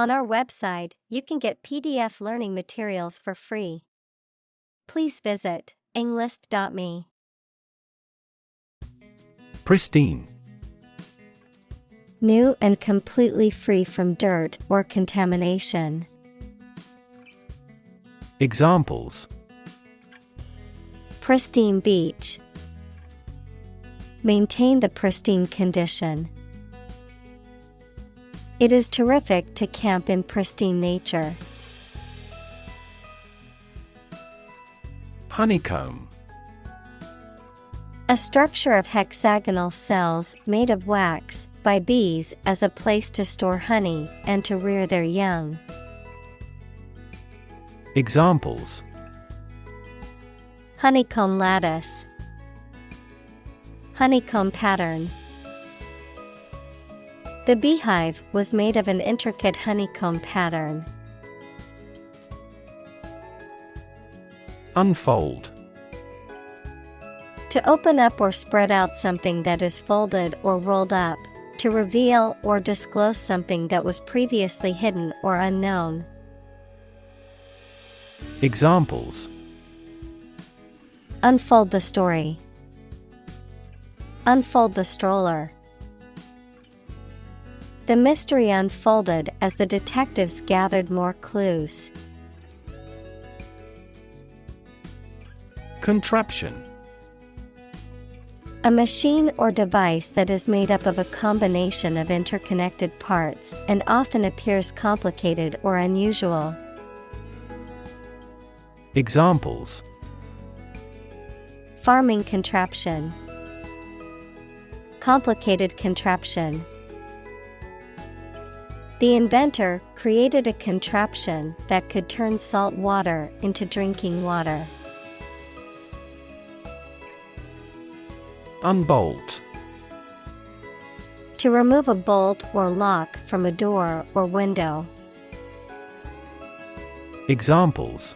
On our website, you can get PDF learning materials for free. Please visit englist.me. Pristine. New and completely free from dirt or contamination. Examples: Pristine beach. Maintain the pristine condition. It is terrific to camp in pristine nature. Honeycomb. A structure of hexagonal cells made of wax by bees as a place to store honey and to rear their young. Examples: Honeycomb lattice. Honeycomb pattern. The beehive was made of an intricate honeycomb pattern. Unfold. To open up or spread out something that is folded or rolled up, to reveal or disclose something that was previously hidden or unknown. Examples: Unfold the story. Unfold the stroller. The mystery unfolded as the detectives gathered more clues. Contraption. A machine or device that is made up of a combination of interconnected parts and often appears complicated or unusual. Examples: Farming contraption. Complicated contraption. The inventor created a contraption that could turn salt water into drinking water. Unbolt. To remove a bolt or lock from a door or window. Examples: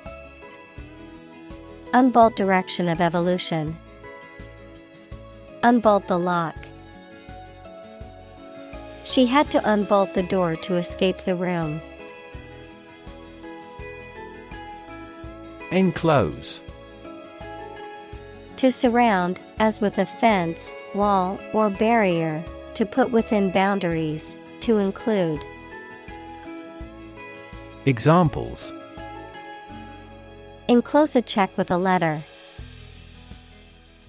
Unbolt direction of evolution. Unbolt the lock. She had to unbolt the door to escape the room. Enclose. To surround, as with a fence, wall, or barrier, to put within boundaries, to include. Examples: Enclose a check with a letter.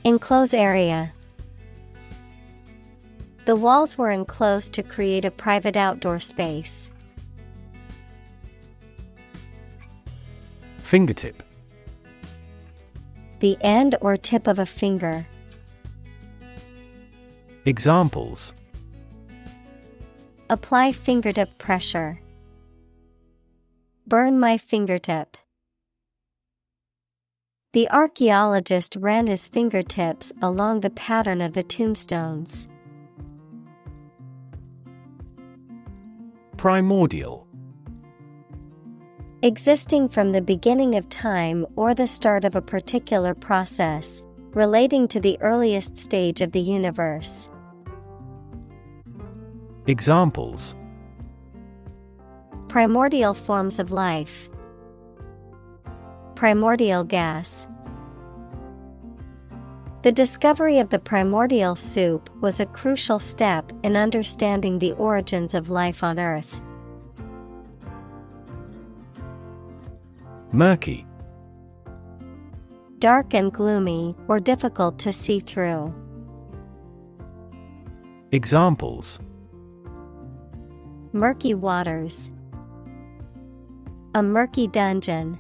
Enclose area. The walls were enclosed to create a private outdoor space. Fingertip. The end or tip of a finger. Examples: Apply fingertip pressure. Burn my fingertip. The archaeologist ran his fingertips along the pattern of the tombstones. Primordial. Existing from the beginning of time or the start of a particular process, relating to the earliest stage of the universe. Examples: Primordial forms of life. Primordial gas. The discovery of the primordial soup was a crucial step in understanding the origins of life on Earth. Murky. Dark and gloomy, or difficult to see through. Examples: Murky waters. A murky dungeon.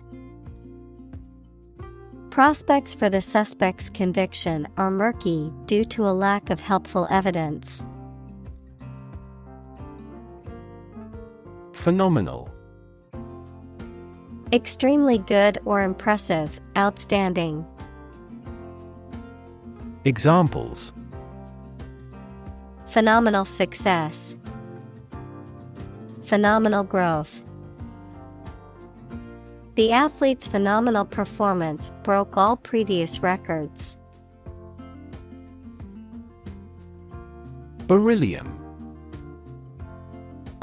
Prospects for the suspect's conviction are murky due to a lack of helpful evidence. Phenomenal. Extremely good or impressive, outstanding. Examples: Phenomenal success. Phenomenal growth. The athlete's phenomenal performance broke all previous records. Beryllium.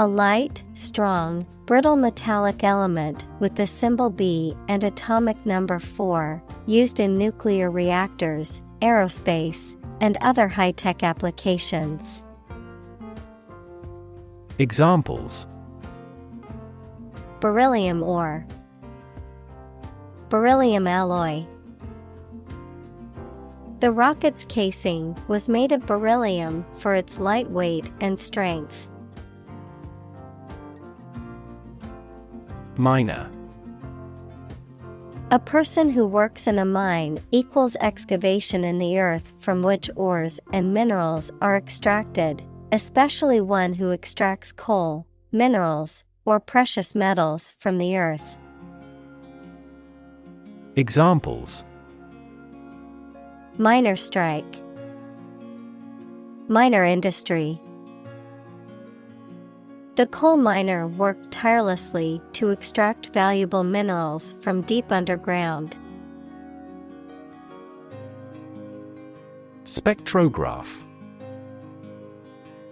A light, strong, brittle metallic element with the symbol B and atomic number 4, used in nuclear reactors, aerospace, and other high-tech applications. Examples: Beryllium ore, beryllium alloy. The rocket's casing was made of beryllium for its light weight and strength. Miner. A person who works in a mine equals excavation in the earth from which ores and minerals are extracted, especially one who extracts coal, minerals, or precious metals from the earth. Examples: Miner strike, miner industry. The coal miner worked tirelessly to extract valuable minerals from deep underground. Spectrograph.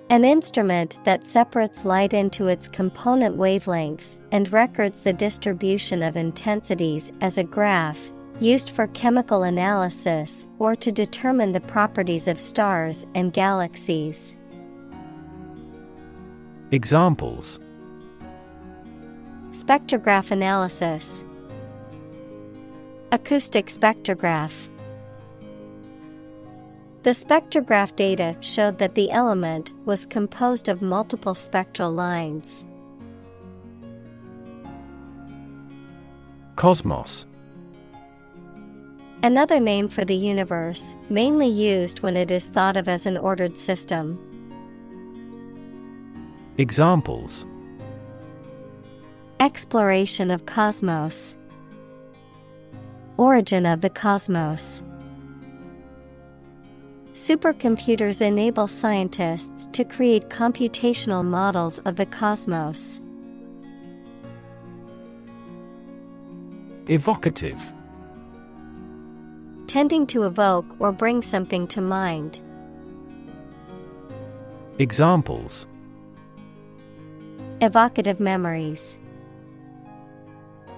An instrument that separates light into its component wavelengths and records the distribution of intensities as a graph, used for chemical analysis or to determine the properties of stars and galaxies. Examples: Spectrograph analysis, acoustic spectrograph. The spectrograph data showed that the element was composed of multiple spectral lines. Cosmos. Another name for the universe, mainly used when it is thought of as an ordered system. Examples: Exploration of cosmos, origin of the cosmos. Supercomputers enable scientists to create computational models of the cosmos. Evocative. Tending to evoke or bring something to mind. Examples: Evocative memories,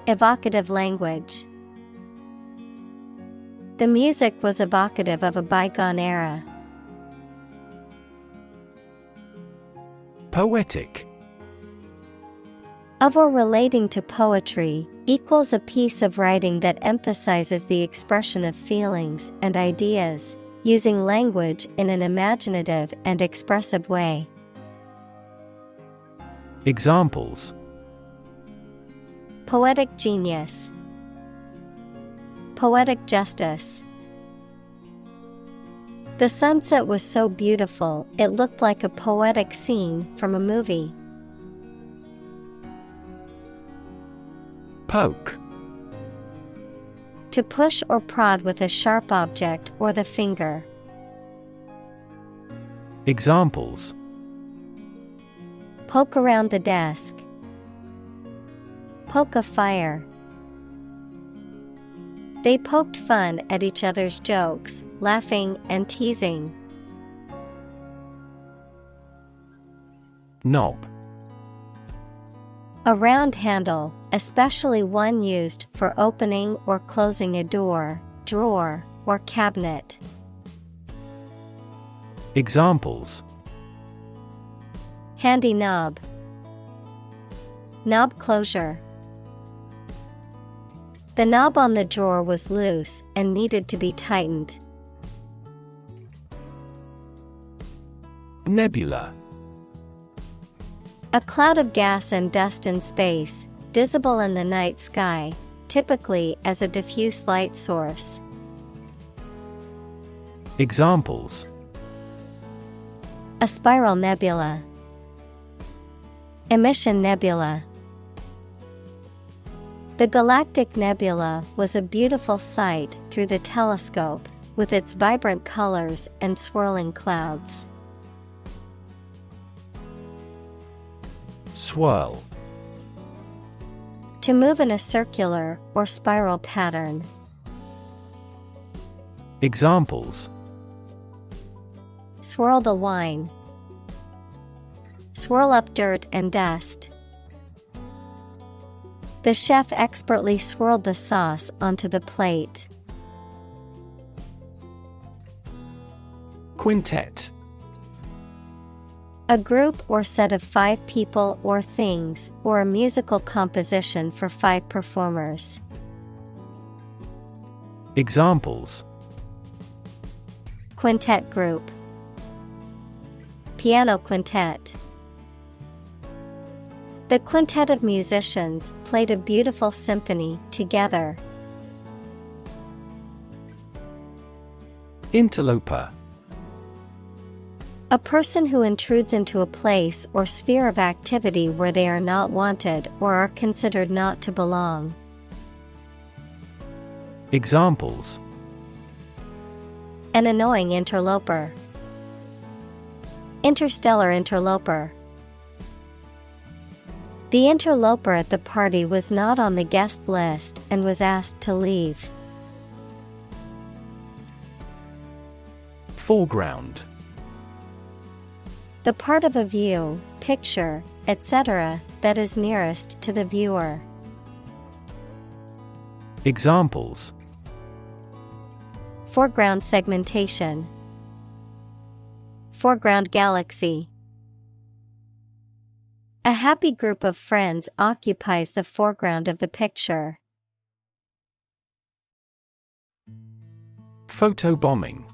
evocative language. The music was evocative of a bygone era. Poetic. Of or relating to poetry, equals a piece of writing that emphasizes the expression of feelings and ideas, using language in an imaginative and expressive way. Examples: Poetic genius, poetic justice. The sunset was so beautiful, it looked like a poetic scene from a movie. Poke. To push or prod with a sharp object or the finger. Examples: Poke around the desk, poke a fire. They poked fun at each other's jokes, laughing and teasing. Knob. A round handle, especially one used for opening or closing a door, drawer, or cabinet. Examples: Handy knob, knob closure. The knob on the drawer was loose and needed to be tightened. Nebula. A cloud of gas and dust in space, visible in the night sky, typically as a diffuse light source. Examples: A spiral nebula, emission nebula. The galactic nebula was a beautiful sight through the telescope, with its vibrant colors and swirling clouds. Swirl. To move in a circular or spiral pattern. Examples: Swirl the wine, swirl up dirt and dust. The chef expertly swirled the sauce onto the plate. Quintet. A group or set of 5 people or things, or a musical composition for 5 performers. Examples: Quintet group. Piano quintet. The quintet of musicians played a beautiful symphony together. Interloper. A person who intrudes into a place or sphere of activity where they are not wanted or are considered not to belong. Examples: An annoying interloper. Interstellar interloper. The interloper at the party was not on the guest list and was asked to leave. Foreground. The part of a view, picture, etc. that is nearest to the viewer. Examples: Foreground segmentation. Foreground galaxy. A happy group of friends occupies the foreground of the picture. Photobombing.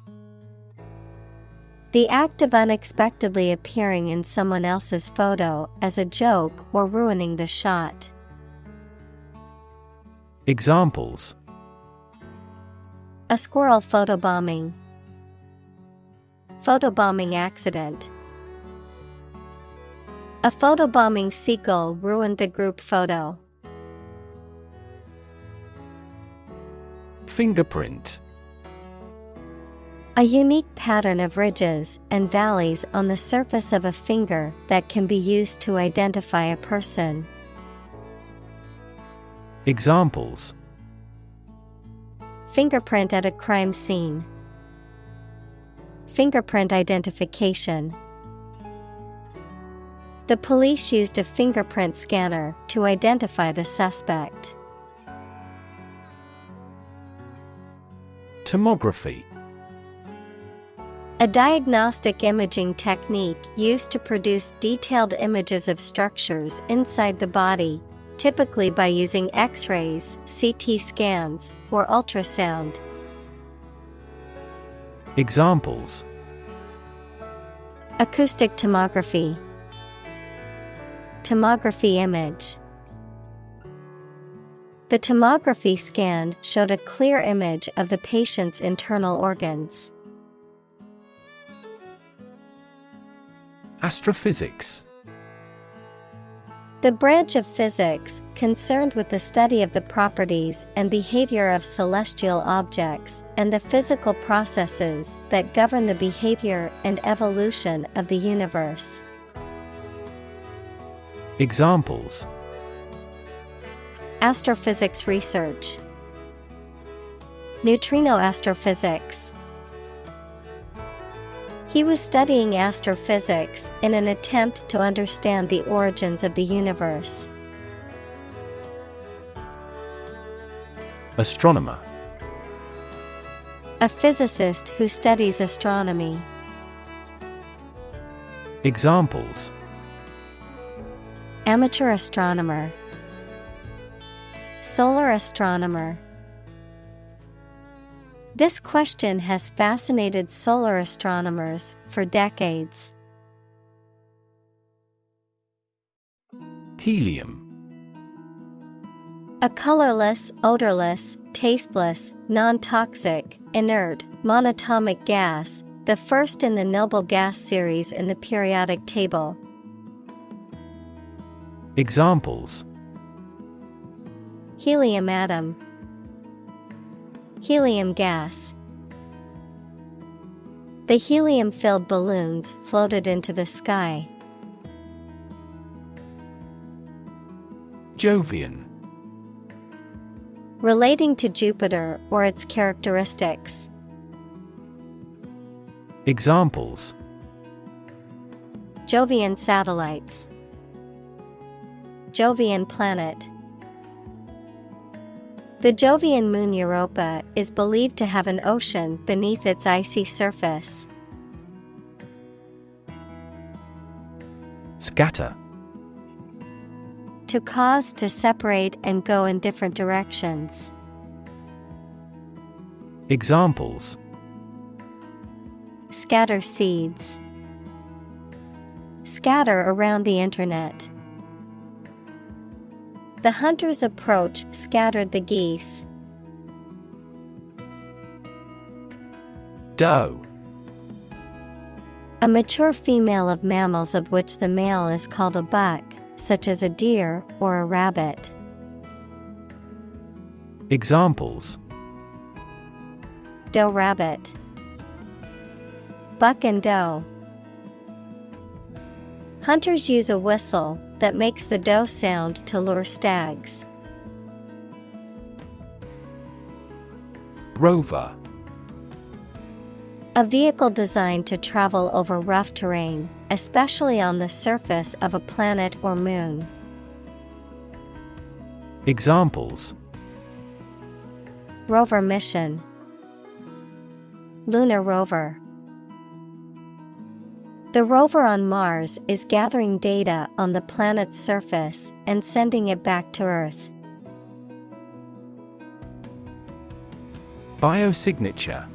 The act of unexpectedly appearing in someone else's photo as a joke or ruining the shot. Examples: A squirrel photobombing. Photobombing accident. A photobombing seagull ruined the group photo. Fingerprint. A unique pattern of ridges and valleys on the surface of a finger that can be used to identify a person. Examples: Fingerprint at a crime scene. Fingerprint identification. The police used a fingerprint scanner to identify the suspect. Tomography. A diagnostic imaging technique used to produce detailed images of structures inside the body, typically by using X-rays, CT scans, or ultrasound. Examples: Acoustic tomography. Tomography image. The tomography scan showed a clear image of the patient's internal organs. Astrophysics. The branch of physics concerned with the study of the properties and behavior of celestial objects and the physical processes that govern the behavior and evolution of the universe. Examples: Astrophysics research. Neutrino astrophysics. He was studying astrophysics in an attempt to understand the origins of the universe. Astronomer. A physicist who studies astronomy. Examples: Amateur astronomer. Solar astronomer. This question has fascinated solar astronomers for decades. Helium. A colorless, odorless, tasteless, non-toxic, inert, monatomic gas, the first in the noble gas series in the periodic table. Examples: Helium atom. Helium gas. The helium-filled balloons floated into the sky. Jovian. Relating to Jupiter or its characteristics. Examples: Jovian satellites. Jovian planet. The Jovian moon Europa is believed to have an ocean beneath its icy surface. Scatter. To cause to separate and go in different directions. Examples: Scatter seeds. Scatter around the internet. The hunter's approach scattered the geese. Doe. A mature female of mammals of which the male is called a buck, such as a deer or a rabbit. Examples: Doe rabbit. Buck and doe. Hunters use a whistle that makes the doe sound to lure stags. Rover. A vehicle designed to travel over rough terrain, especially on the surface of a planet or moon. Examples: Rover mission. Lunar rover. The rover on Mars is gathering data on the planet's surface and sending it back to Earth. Biosignature.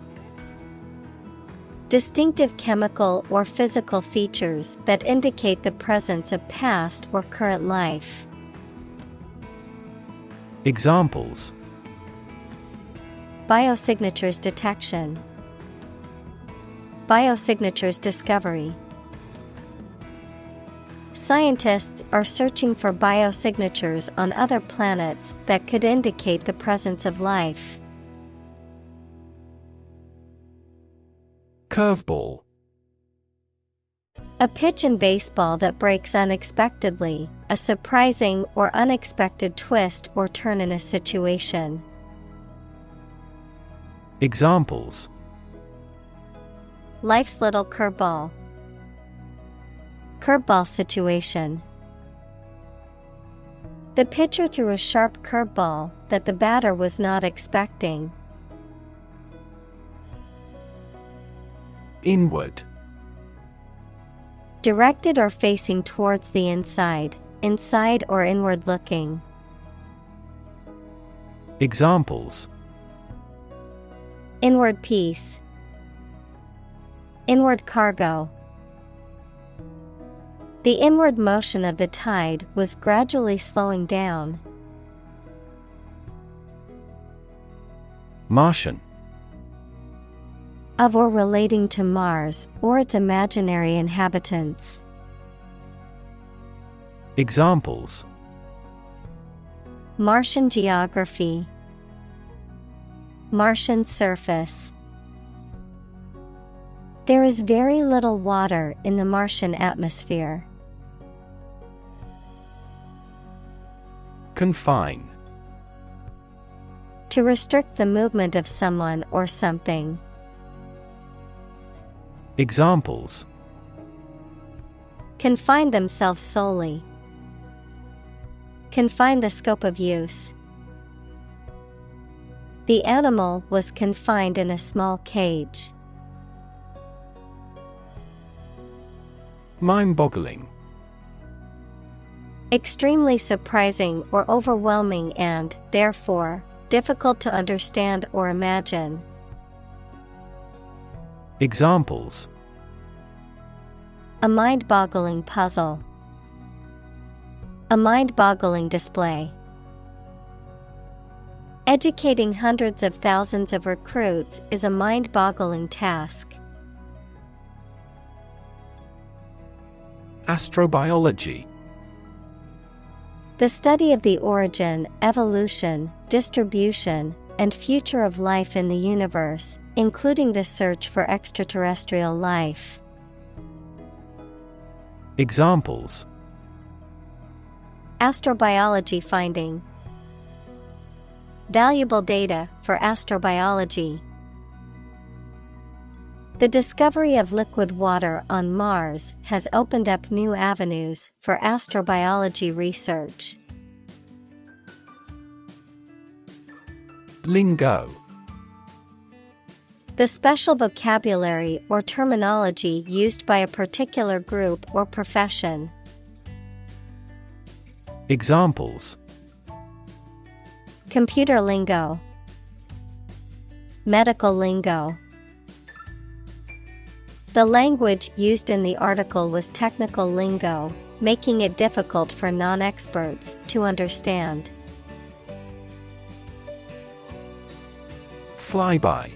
Distinctive chemical or physical features that indicate the presence of past or current life. Examples: Biosignatures detection. Biosignatures discovery. Scientists are searching for biosignatures on other planets that could indicate the presence of life. Curveball. A pitch in baseball that breaks unexpectedly, a surprising or unexpected twist or turn in a situation. Examples: Life's little curveball. Curveball situation. The pitcher threw a sharp curveball that the batter was not expecting. Inward. Directed or facing towards the inside, inside or inward looking. Examples: Inward peace. Inward cargo. The inward motion of the tide was gradually slowing down. Martian. Of or relating to Mars or its imaginary inhabitants. Examples: Martian geography. Martian surface. There is very little water in the Martian atmosphere. Confine. To restrict the movement of someone or something. Examples: Confine themselves solely. Confine the scope of use. The animal was confined in a small cage. Mind-boggling. Extremely surprising or overwhelming and, therefore, difficult to understand or imagine. Examples: A mind-boggling puzzle. A mind-boggling display. Educating hundreds of thousands of recruits is a mind-boggling task. Astrobiology. The study of the origin, evolution, distribution, and future of life in the universe, including the search for extraterrestrial life. Examples: Astrobiology finding. Valuable data for astrobiology. The discovery of liquid water on Mars has opened up new avenues for astrobiology research. Lingo. The special vocabulary or terminology used by a particular group or profession. Examples: Computer lingo, medical lingo. The language used in the article was technical lingo, making it difficult for non-experts to understand. Flyby.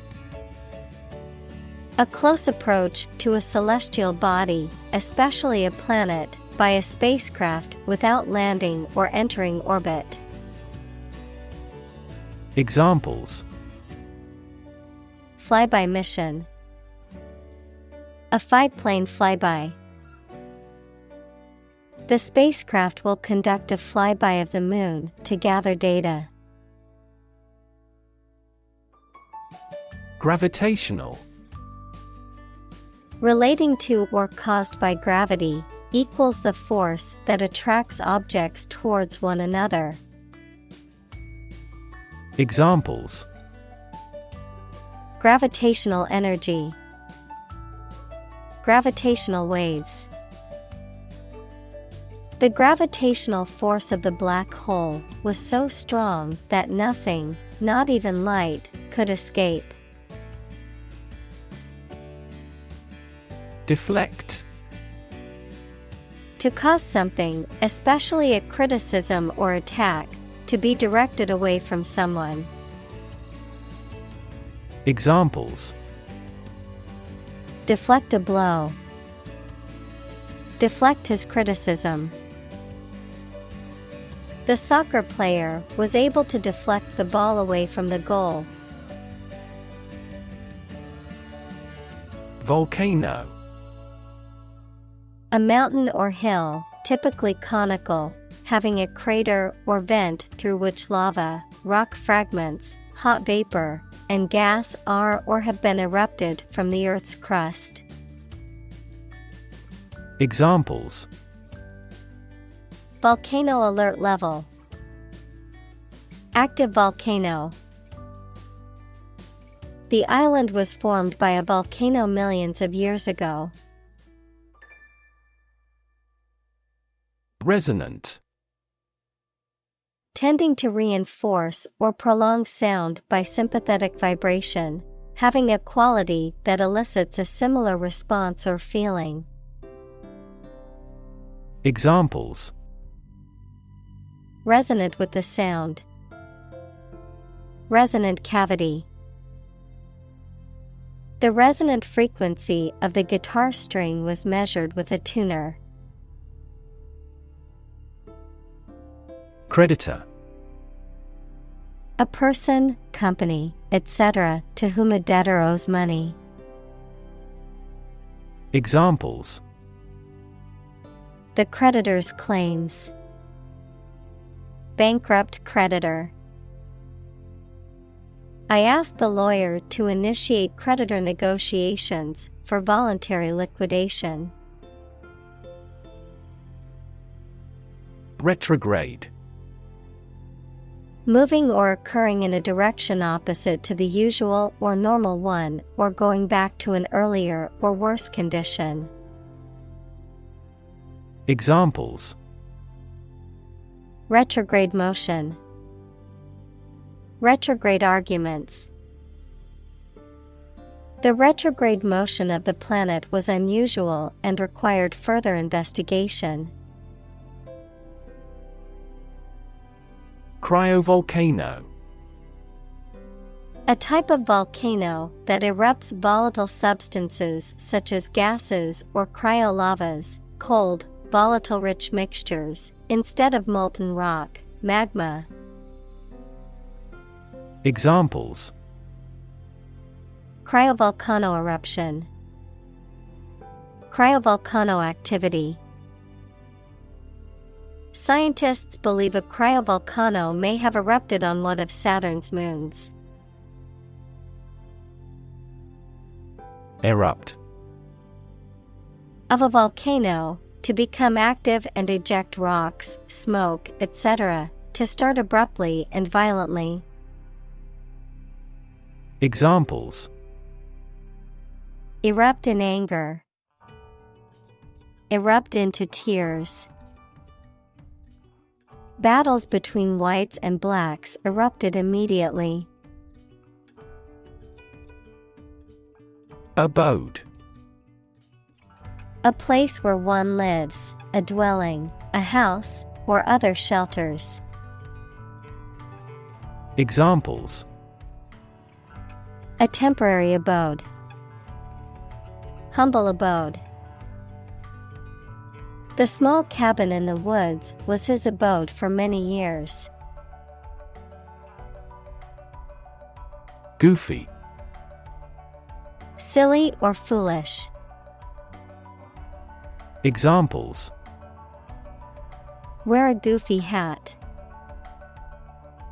A close approach to a celestial body, especially a planet, by a spacecraft without landing or entering orbit. Examples: Flyby mission. A 5-plane flyby. The spacecraft will conduct a flyby of the moon to gather data. Gravitational. Relating to or caused by gravity, equals the force that attracts objects towards one another. Examples: Gravitational energy. Gravitational waves. The gravitational force of the black hole was so strong that nothing, not even light, could escape. Deflect. To cause something, especially a criticism or attack, to be directed away from someone. Examples: Deflect a blow. Deflect his criticism. The soccer player was able to deflect the ball away from the goal. Volcano. A mountain or hill, typically conical, having a crater or vent through which lava, rock fragments, hot vapor, and gas are or have been erupted from the Earth's crust. Examples: Volcano alert level. Active volcano. The island was formed by a volcano millions of years ago. Resonant. Tending to reinforce or prolong sound by sympathetic vibration, having a quality that elicits a similar response or feeling. Examples: Resonant with the sound. Resonant cavity. The resonant frequency of the guitar string was measured with a tuner. Creditor. A person, company, etc., to whom a debtor owes money. Examples: The creditor's claims. Bankrupt creditor. I asked the lawyer to initiate creditor negotiations for voluntary liquidation. Retrograde. Moving or occurring in a direction opposite to the usual or normal one, or going back to an earlier or worse condition. Examples: Retrograde motion. Retrograde arguments. The retrograde motion of the planet was unusual and required further investigation. Cryovolcano. A type of volcano that erupts volatile substances such as gases or cryolavas, cold, volatile-rich mixtures, instead of molten rock, magma. Examples: Cryovolcano eruption. Cryovolcano activity. Scientists believe a cryovolcano may have erupted on one of Saturn's moons. Erupt. Of a volcano, to become active and eject rocks, smoke, etc., to start abruptly and violently. Examples: Erupt in anger. Erupt into tears. Battles between whites and blacks erupted immediately. Abode. A place where one lives, a dwelling, a house, or other shelters. Examples: A temporary abode. Humble abode. The small cabin in the woods was his abode for many years. Goofy. Silly or foolish. Examples: Wear a goofy hat.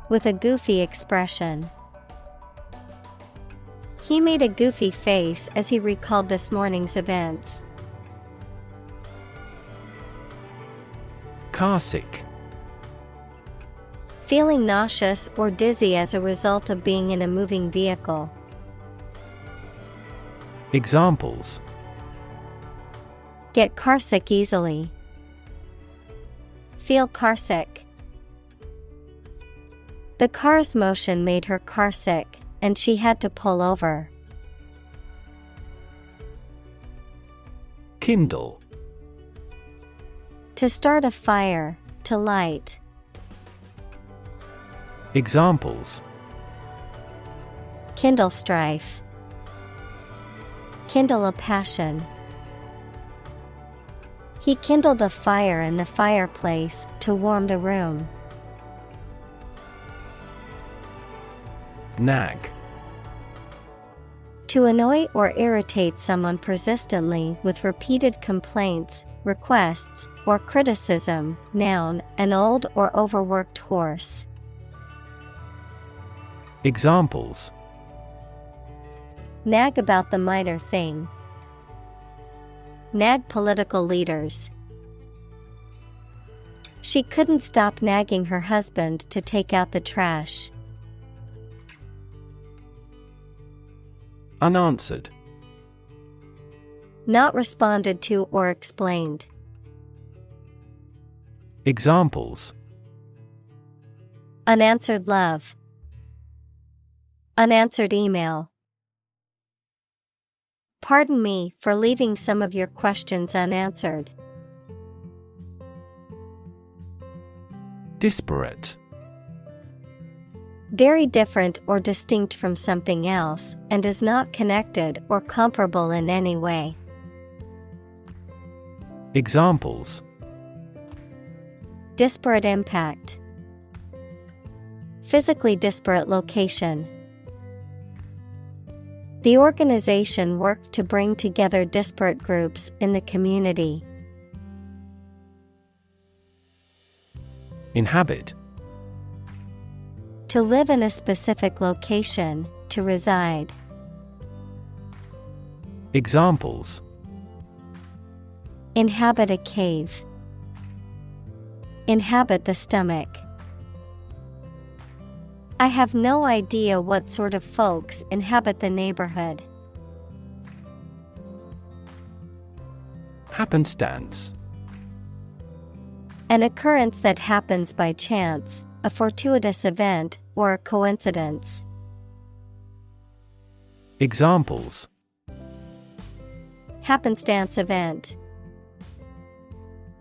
With a goofy expression. He made a goofy face as he recalled this morning's events. Carsick. Feeling nauseous or dizzy as a result of being in a moving vehicle. Examples: Get carsick easily. Feel carsick. The car's motion made her carsick, and she had to pull over. Kindle. To start a fire, to light. Examples: Kindle strife. Kindle a passion. He kindled a fire in the fireplace to warm the room. Nag. To annoy or irritate someone persistently with repeated complaints, requests, or criticism. Noun, an old or overworked horse. Examples: Nag about the minor thing. Nag political leaders. She couldn't stop nagging her husband to take out the trash. Unanswered. Not responded to or explained. Examples: Unanswered love. Unanswered email. Pardon me for leaving some of your questions unanswered. Disparate. Very different or distinct from something else, and is not connected or comparable in any way. Examples: Disparate impact. Physically disparate location. The organization worked to bring together disparate groups in the community. Inhabit. To live in a specific location, to reside. Examples: Inhabit a cave. Inhabit the stomach. I have no idea what sort of folks inhabit the neighborhood. Happenstance. An occurrence that happens by chance, a fortuitous event, or a coincidence. Examples: Happenstance event.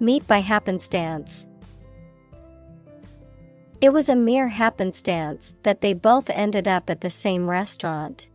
Meet by happenstance. It was a mere happenstance that they both ended up at the same restaurant.